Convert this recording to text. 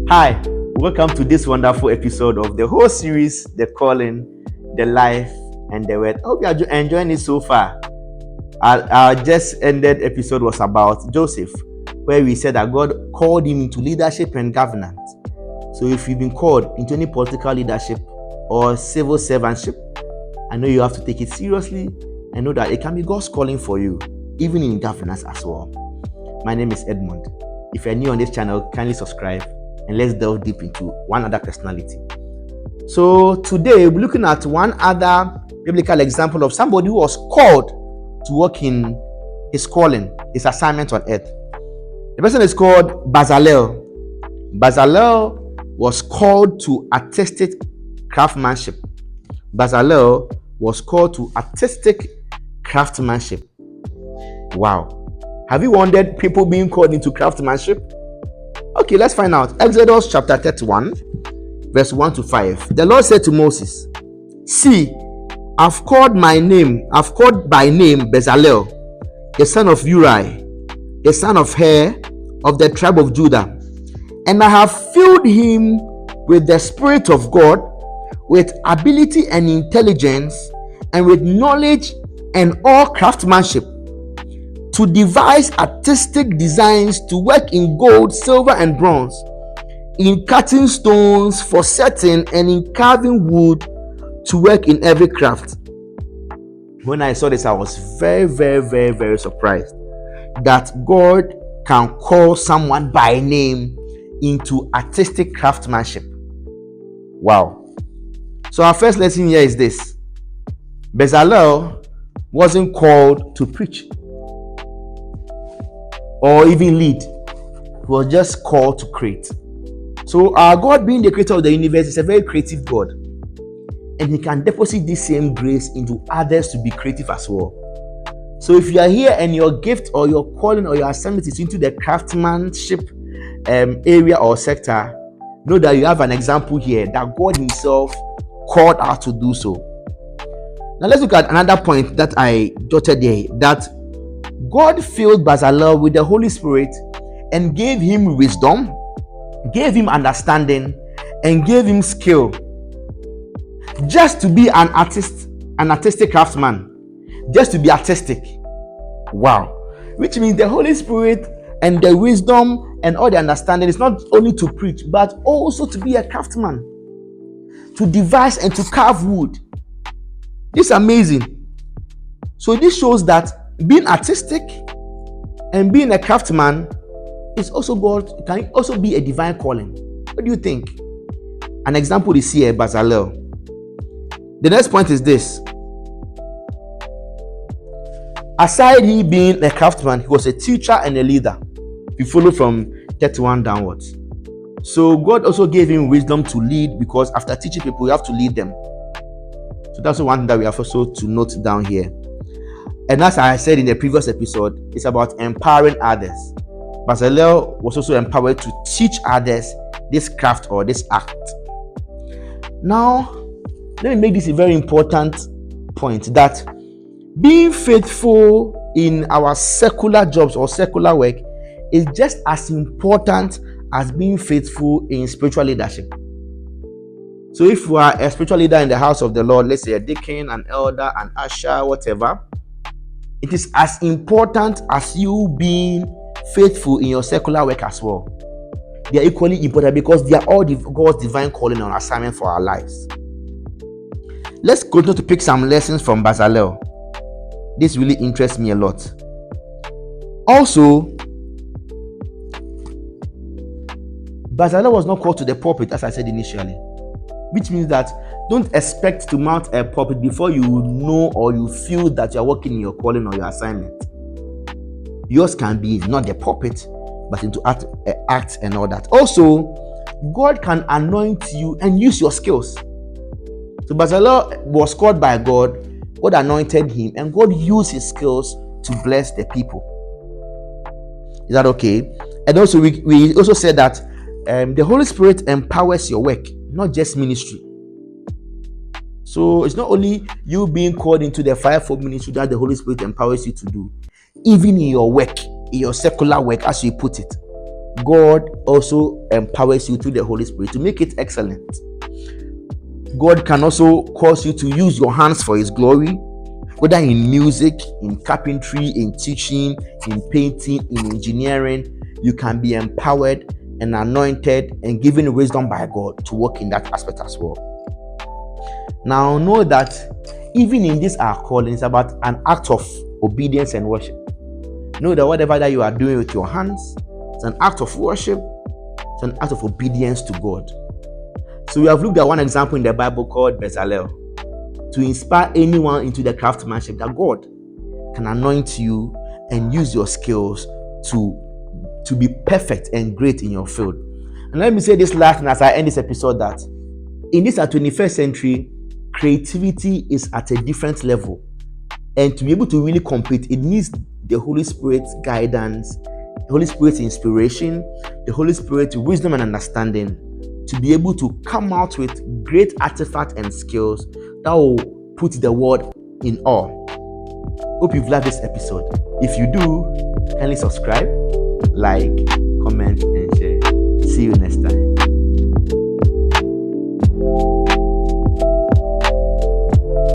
Hi, welcome to this wonderful episode of the whole series, The Calling, The Life, and The Word. I hope you are enjoying it so far. Our just ended episode was about Joseph, where we said that God called him into leadership and governance. So if you've been called into any political leadership or civil servantship, I know you have to take it seriously and know that it can be God's calling for you, even in governance as well. My name is Edmund. If you're new on this channel, kindly subscribe and let's delve deep into one other personality. So today we're looking at one other biblical example of somebody who was called to work in his calling, his assignment on earth. The person is called Bezalel. Bezalel was called to artistic craftsmanship. Bezalel was called to artistic craftsmanship. Wow. Have you wondered people being called into craftsmanship? Okay, let's find out. Exodus chapter 31, verse 1 to 5. The Lord said to Moses, "See, I've called by name Bezalel, the son of Uri, the son of Hur, of the tribe of Judah, and I have filled him with the Spirit of God, with ability and intelligence, and with knowledge and all craftsmanship, to devise artistic designs, to work in gold, silver, and bronze, in cutting stones for setting, and in carving wood, to work in every craft." When I saw this, I was very, very, very, very surprised that God can call someone by name into artistic craftsmanship. Wow. So our first lesson here is this: Bezalel wasn't called to preach or even lead. He was just called to create. So our God, being the creator of the universe, is a very creative God, and he can deposit this same grace into others to be creative as well. So if you are here and your gift or your calling or your assignment is into the craftsmanship area or sector, know that you have an example here that God himself called out to do so. Now let's look at another point that I jotted there, that God filled Bezalel with the Holy Spirit and gave him wisdom, gave him understanding, and gave him skill just to be an artist, an artistic craftsman, just to be artistic. Wow. Which means the Holy Spirit and the wisdom and all the understanding is not only to preach, but also to be a craftsman, to devise and to carve wood. This is amazing. So this shows that being artistic and being a craftsman is also God, can also be a divine calling. What do you think? An example is here, Bezalel. The next point is this: aside he being a craftsman, he was a teacher and a leader. We follow from 31 downwards. So God also gave him wisdom to lead, because after teaching people, you have to lead them. So that's one thing that we have also to note down here. And as I said in the previous episode, it's about empowering others. Bezalel was also empowered to teach others this craft or this act. Now, let me make this a very important point, that being faithful in our secular jobs or secular work is just as important as being faithful in spiritual leadership. So if you are a spiritual leader in the house of the Lord, let's say a deacon, an elder, an usher, whatever, it is as important as you being faithful in your secular work as well. They are equally important because they are all God's divine calling on assignment for our lives. Let's continue to pick some lessons from Bezalel. This really interests me a lot. Also, Bezalel was not called to the pulpit, as I said initially, which means that don't expect to mount a pulpit before you know or you feel that you are working in your calling or your assignment. Yours can be not the pulpit, but into acts and all that. Also, God can anoint you and use your skills. So Bezalel was called by God, God anointed him, and God used his skills to bless the people. Is that okay? And also we also said that the Holy Spirit empowers your work, not just ministry. So it's not only you being called into the fivefold ministry that the Holy Spirit empowers you to do, even in your work, in your secular work, as you put it, God also empowers you through the Holy Spirit to make it excellent. God can also cause you to use your hands for His glory, whether in music, in carpentry, in teaching, in painting, in engineering. You can be empowered and anointed and given wisdom by God to work in that aspect as well. Now know that even in this our calling, it's about an act of obedience and worship. Know that whatever that you are doing with your hands, it's an act of worship, it's an act of obedience to God. So we have looked at one example in the Bible called Bezalel, to inspire anyone into the craftsmanship that God can anoint you and use your skills to be perfect and great in your field. And let me say this last thing as I end this episode, that in this 21st century, creativity is at a different level. And to be able to really compete, it needs the Holy Spirit's guidance, the Holy Spirit's inspiration, the Holy Spirit's wisdom and understanding to be able to come out with great artifacts and skills that will put the world in awe. Hope you've loved this episode. If you do, kindly subscribe, like, comment, and